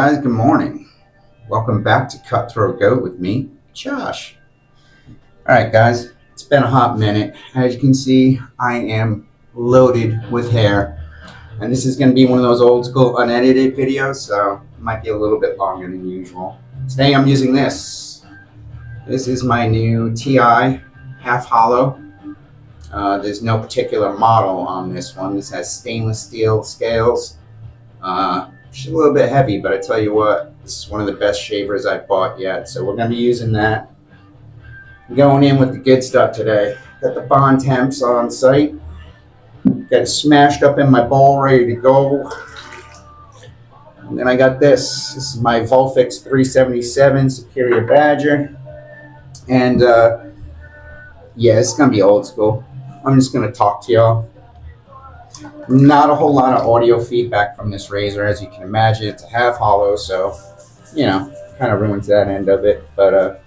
guys, good morning. Welcome back to Cutthroat Goat with me, Josh. Alright guys, it's been a hot minute. As you can see, I am loaded with hair. And this is going to be one of those old school unedited videos, so it might be a little bit longer than usual. Today I'm using this. This is my new TI half hollow. There's no particular model on this one. This has stainless steel scales. It's a little bit heavy, but I tell you what, this is one of the best shavers I've bought yet. So we're going to be using that. I'm going in with the good stuff today. Got the Bond temps on site. Got it smashed up in my bowl, ready to go. And then I got this. This is my Volfix 377 Superior Badger. And yeah, it's going to be old school. I'm just going to talk to y'all. Not a whole lot of audio feedback from this razor, as you can imagine. It's a half hollow, so, you know, kind of ruins that end of it. But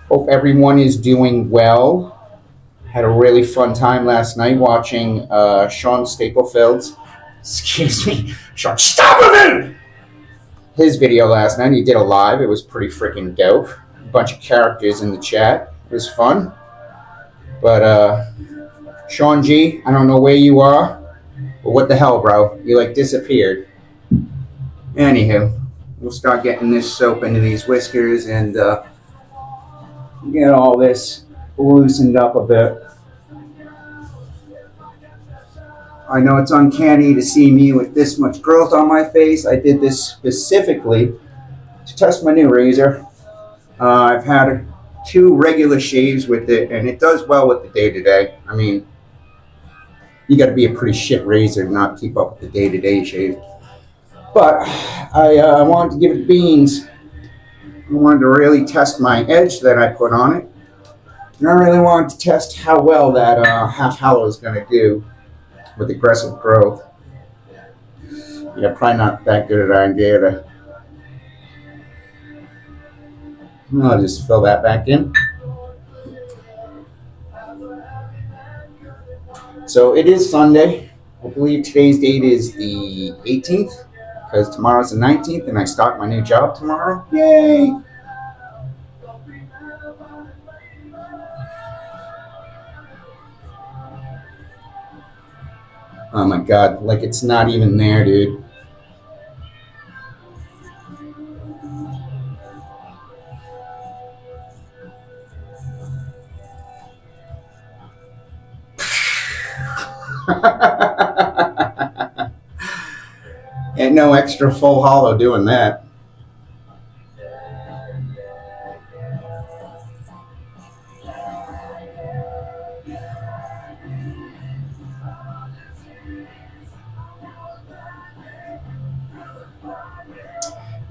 hope everyone is doing well. Had a really fun time last night watching Sean Staplefeld's, Sean, stop it! His video last night. He did a live. It was pretty freaking dope. A bunch of characters in the chat. It was fun. But, Sean G, I don't know where you are, but what the hell, bro? You, like, disappeared. Anywho, we'll start getting this soap into these whiskers and get all this loosened up a bit. I know it's uncanny to see me with this much growth on my face. I did this specifically to test my new razor. I've had 2 regular shaves with it, and it does well with the day-to-day. I mean, you got to be a pretty shit razor to not keep up with the day-to-day shave. But I wanted to give it beans. I wanted to really test my edge that I put on it. And I really wanted to test how well that half hollow is going to do with aggressive growth. Yeah, probably not that good an idea to... I'll just fill that back in. So it is Sunday. I believe today's date is the 18th, because tomorrow's the 19th, and I start my new job tomorrow. Yay! Oh my god, like it's not even there, dude. And no extra full hollow doing that.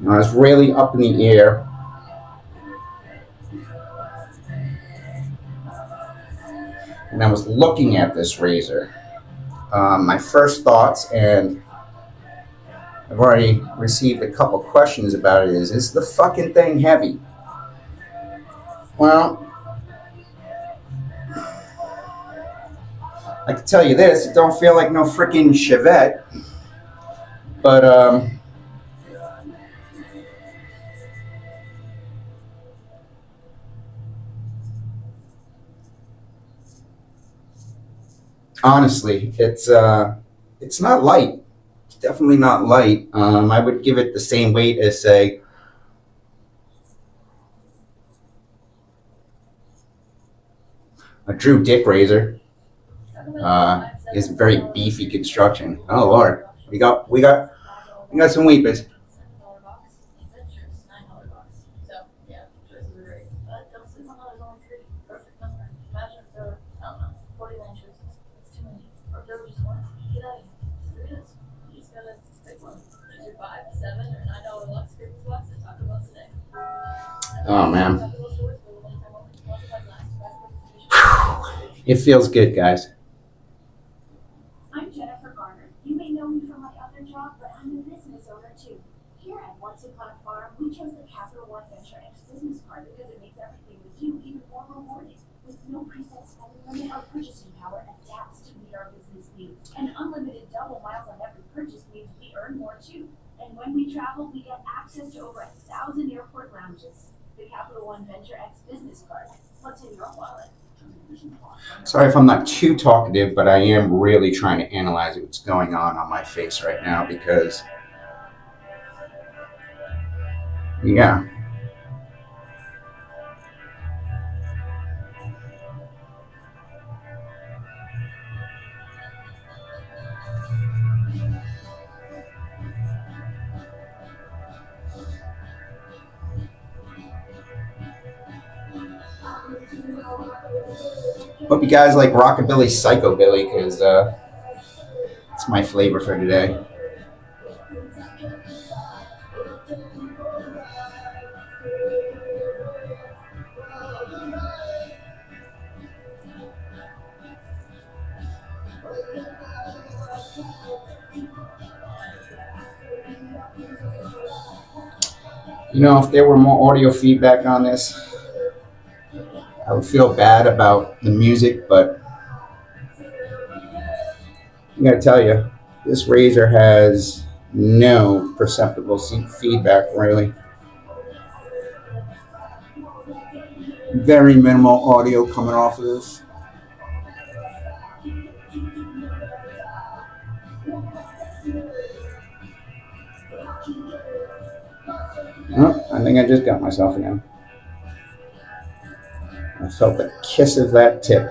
Now, I was really up in the air. And I was looking at this razor. My first thoughts, and I've already received a couple questions about it, is the fucking thing heavy? Well, I can tell you this, it don't feel like no freaking Chevette, but honestly, it's not light. It's definitely not light. I would give it the same weight as, say, a Drew Dick razor. It's very beefy construction. Oh Lord, we got some weepers. Oh man, it feels good, guys. I'm Jennifer Garner. You may know me from my other job, but I'm a business owner too. Here at Once Upon a Farm, we chose the Capital One Venture X business card because it makes everything we do even more rewarding. With no preset spending limit, our purchasing power adapts to meet our business needs. And unlimited double miles on every purchase means we earn more too. And when we travel, we Venture X business card. What's in your wallet? Sorry if I'm not too talkative, but I am really trying to analyze what's going on my face right now because, yeah. Hope you guys like rockabilly, psychobilly, because it's my flavor for today. You know, if there were more audio feedback on this, I would feel bad about the music, but I gotta tell you, this razor has no perceptible feedback, really. Very minimal audio coming off of this. Oh, I think I just got myself again. I felt the kiss of that tip.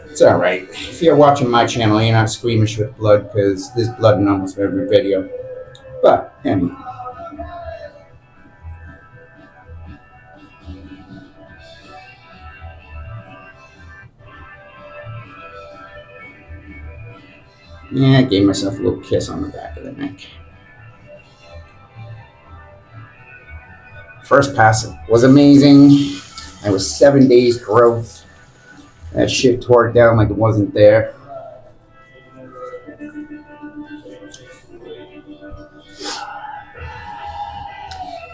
It's alright. If you're watching my channel, you're not squeamish with blood because there's blood in almost every video. But, anyway. Yeah, I gave myself a little kiss on the back of the neck. First pass was amazing. It was 7 days growth. That shit tore it down like it wasn't there.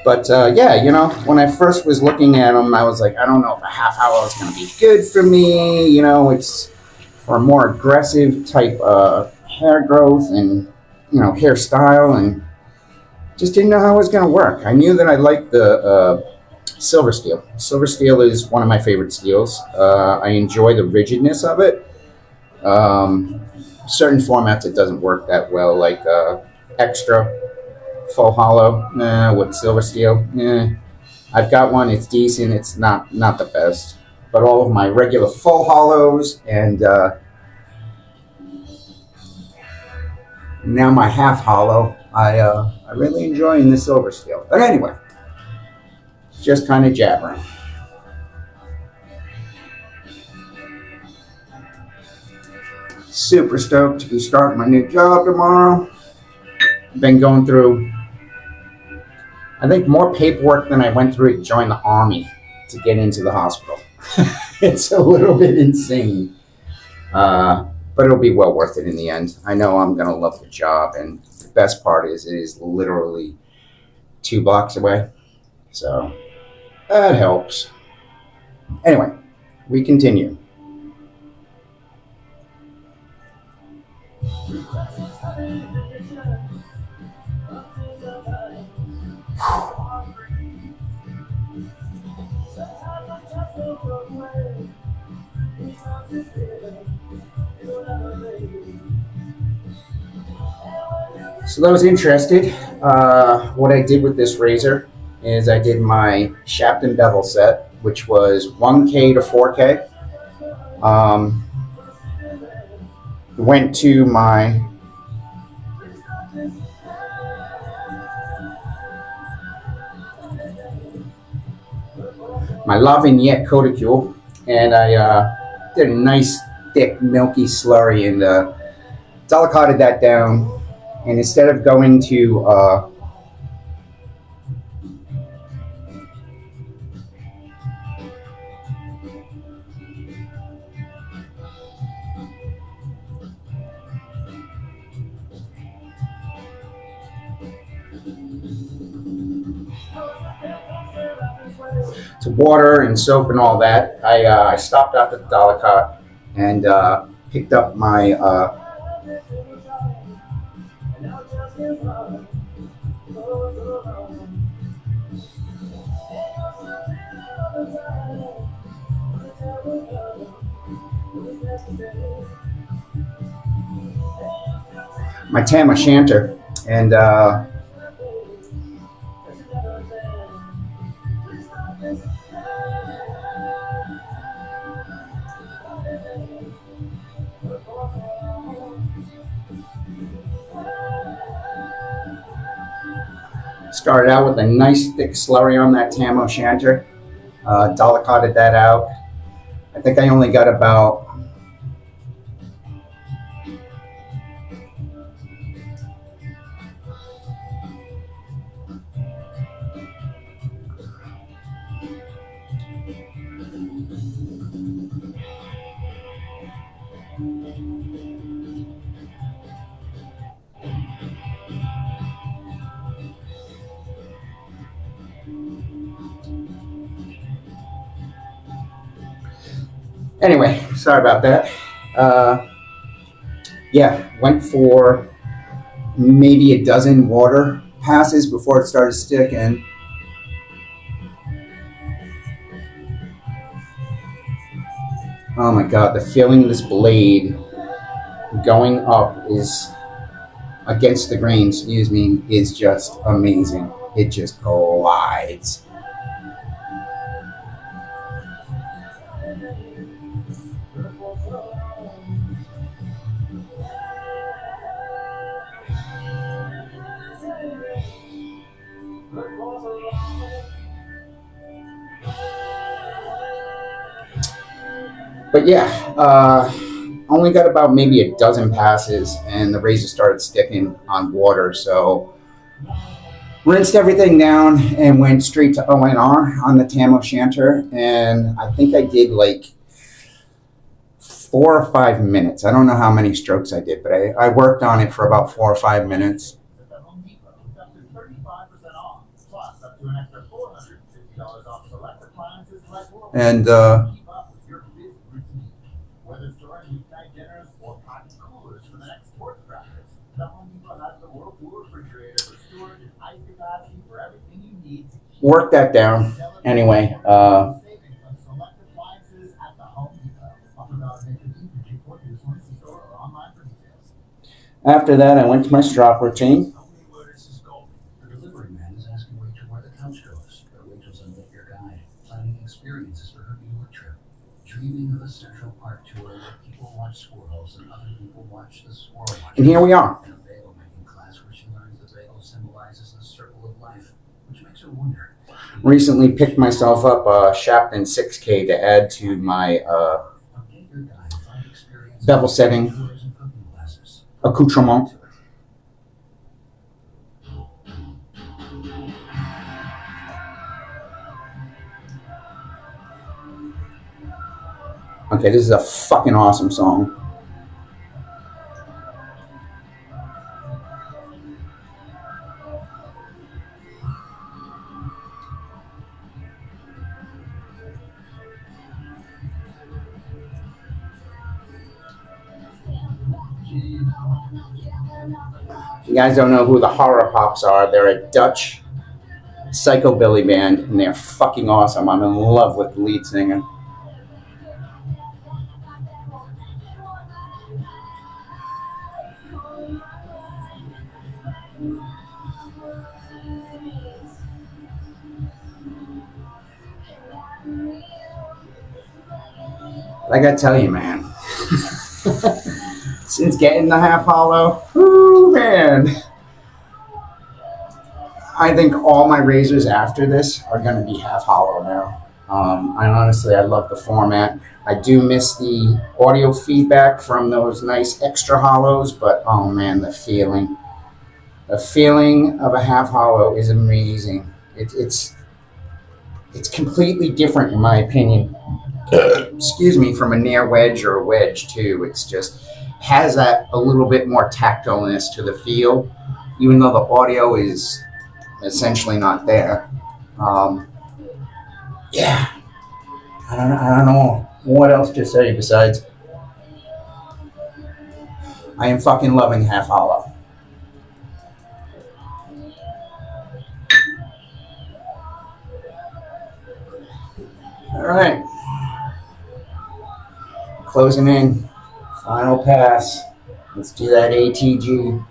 But yeah, you know, when I first was looking at them, I was like, I don't know if a half hour is going to be good for me. You know, it's for a more aggressive type hair growth and, you know, hairstyle, and just didn't know how it was going to work. I knew that I liked the silver steel. Silver steel is one of my favorite steels. I enjoy the rigidness of it. Certain formats it doesn't work that well, like extra full hollow with silver steel. I've got one. It's decent. It's not the best. But all of my regular full hollows and now my half hollow, I really enjoy in the silver steel. But anyway, just kind of jabbering. Super stoked to be starting my new job tomorrow. Been going through, I think, more paperwork than I went through to join the Army to get into the hospital. It's a little bit insane. But it'll be well worth it in the end. I know I'm going to love the job, and the best part is it is literally 2 blocks away. So that helps. Anyway, we continue. So those interested, what I did with this razor is I did my shaft and bevel set, which was 1K to 4K. Went to my La Vignette Coticule, and I did a nice thick milky slurry and delicatted that down. And instead of going to water and soap and all that, I stopped after the delicate and picked up my My tam o'shanter, and started out with a nice thick slurry on that tam o'shanter. Delicatted that out. I think I only got about anyway, sorry about that. Yeah, went for maybe a dozen water passes before it started sticking. Oh my God, the feeling of this blade going up is against the grain, excuse me, is just amazing. It just glides. But yeah, only got about maybe a dozen passes and the razor started sticking on water. So rinsed everything down and went straight to ONR on the tam o'shanter. And I think I did like 4 or 5 minutes. I don't know how many strokes I did, but I worked on it for about 4 or 5 minutes. And work that down. Anyway, after that, I went to my strop routine. The delivery man is asking Rachel where the couch goes, but Rachel's unlit your guide, planning experiences for her New York trip, dreaming of a Central Park tour where people watch squirrels and other people watch the squirrel watchers. And here we are. In a bagel making class where she learns the bagel symbolizes the circle of life, which makes her wonder. Recently picked myself up a Shapton 6K to add to my bevel setting accoutrement. Okay, this is a fucking awesome song. If you guys don't know who the Horror Pops are, they're a Dutch psychobilly band, and they're fucking awesome. I'm in love with the lead singer. I gotta tell you, man. Since getting the half hollow, whoo, man. I think all my razors after this are going to be half hollow now. I love the format. I do miss the audio feedback from those nice extra hollows, but oh man, the feeling of a half hollow is amazing. It's completely different in my opinion. Excuse me, from a near wedge or a wedge too. It's just has that a little bit more tactileness to the feel, even though the audio is essentially not there. Yeah, I don't know what else to say besides I am fucking loving half hollow. right. Closing in. Final pass. Let's do that ATG.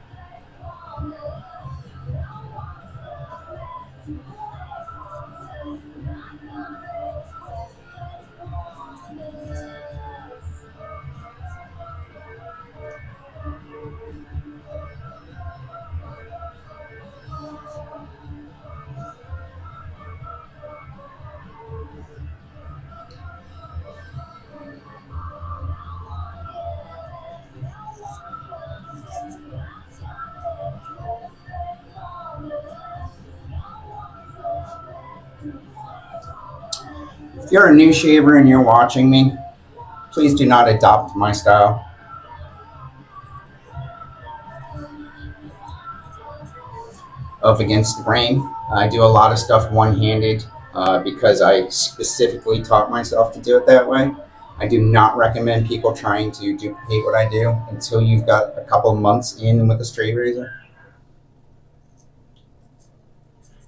If you're a new shaver and you're watching me, please do not adopt my style. Of against the grain. I do a lot of stuff one-handed because I specifically taught myself to do it that way. I do not recommend people trying to duplicate what I do until you've got a couple months in with a straight razor.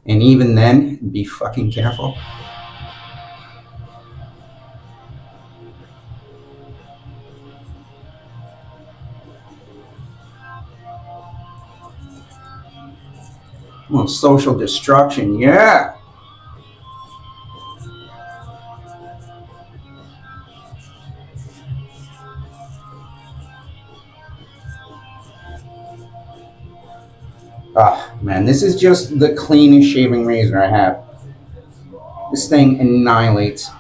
And even then, be fucking careful. Well, social destruction, yeah. Ah, man, this is just the cleanest shaving razor I have. This thing annihilates.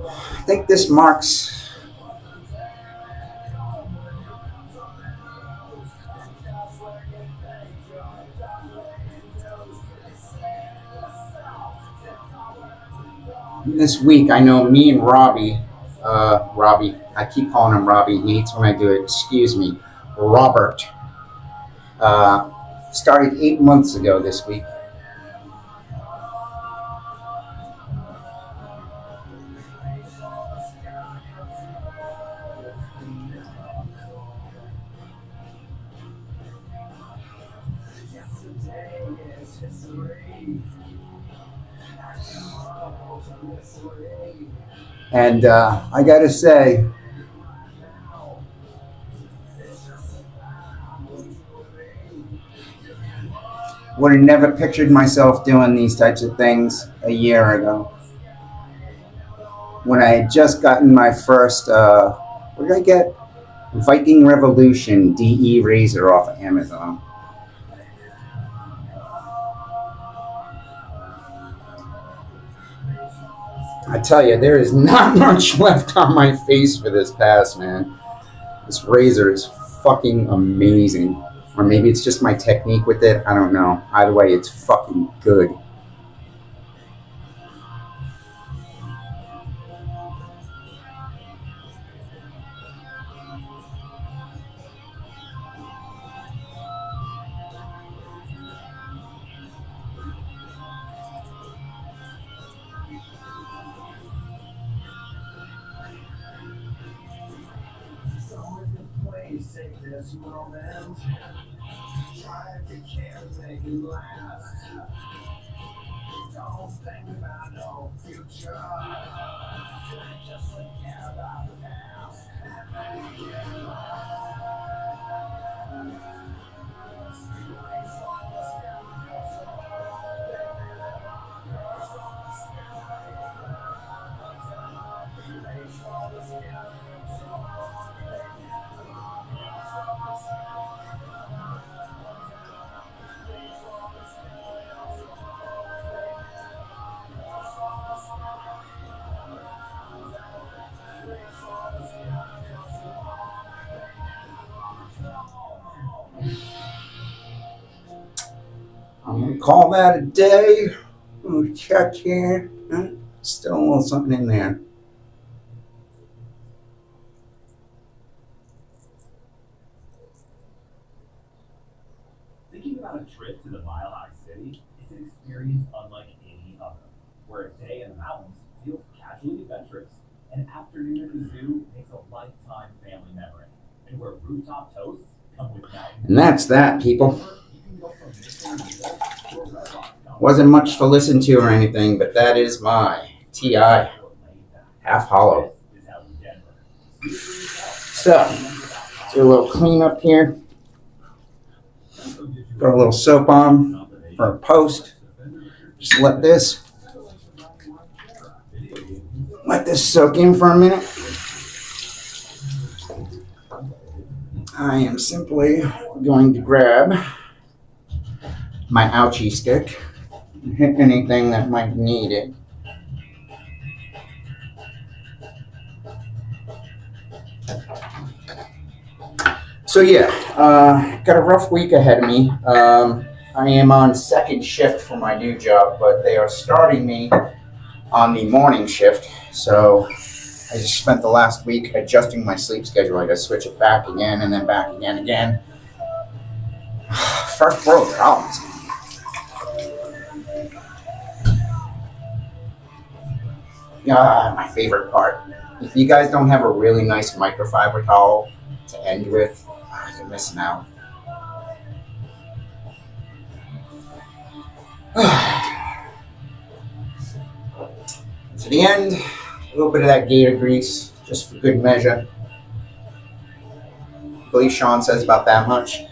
I think this marks this week. I know me and Robbie, I keep calling him Robbie. He hates when I do it. Excuse me, Robert. Started 8 months ago this week. And I gotta say, would have never pictured myself doing these types of things a year ago. When I had just gotten my first, what did I get? Viking Revolution DE razor off of Amazon. I tell you, there is not much left on my face for this pass, man. This razor is fucking amazing. Or maybe it's just my technique with it. I don't know. Either way, it's fucking good. Take this moment, try if you can make it last. Don't think about no future, just forget about the past and make it last. I'm gonna call that a day. I'm gonna check here. Still a little something in there. Thinking about a trip to the Mile High City is an experience unlike any other, where a day in the mountains feels casually adventurous, an afternoon at the zoo makes a lifetime family memory, and where rooftop toasts And that's that, people. Wasn't much to listen to or anything, but that is my TI half hollow. So, do a little cleanup here. Put a little soap on for a post. Just let this soak in for a minute. I am simply going to grab my ouchie stick and hit anything that might need it. So yeah, got a rough week ahead of me. I am on second shift for my new job, but they are starting me on the morning shift. So I just spent the last week adjusting my sleep schedule. I got to switch it back again and then back again. First world problems. My favorite part. If you guys don't have a really nice microfiber towel to end with, you're missing out. To the end, a little bit of that gator grease, just for good measure. I believe Sean says about that much.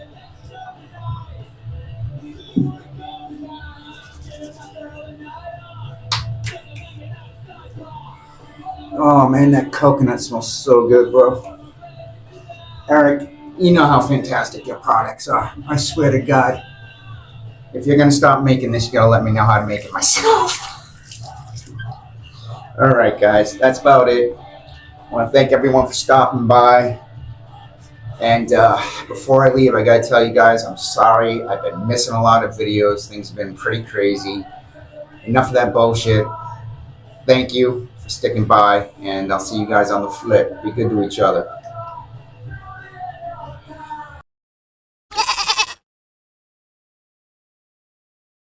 Oh man, that coconut smells so good, bro. Eric, you know how fantastic your products are. I swear to God. If you're going to stop making this, you got to let me know how to make it myself. Alright guys, that's about it. I want to thank everyone for stopping by. And before I leave, I got to tell you guys, I'm sorry. I've been missing a lot of videos. Things have been pretty crazy. Enough of that bullshit. Thank you for sticking by, and I'll see you guys on the flip. Be good to each other.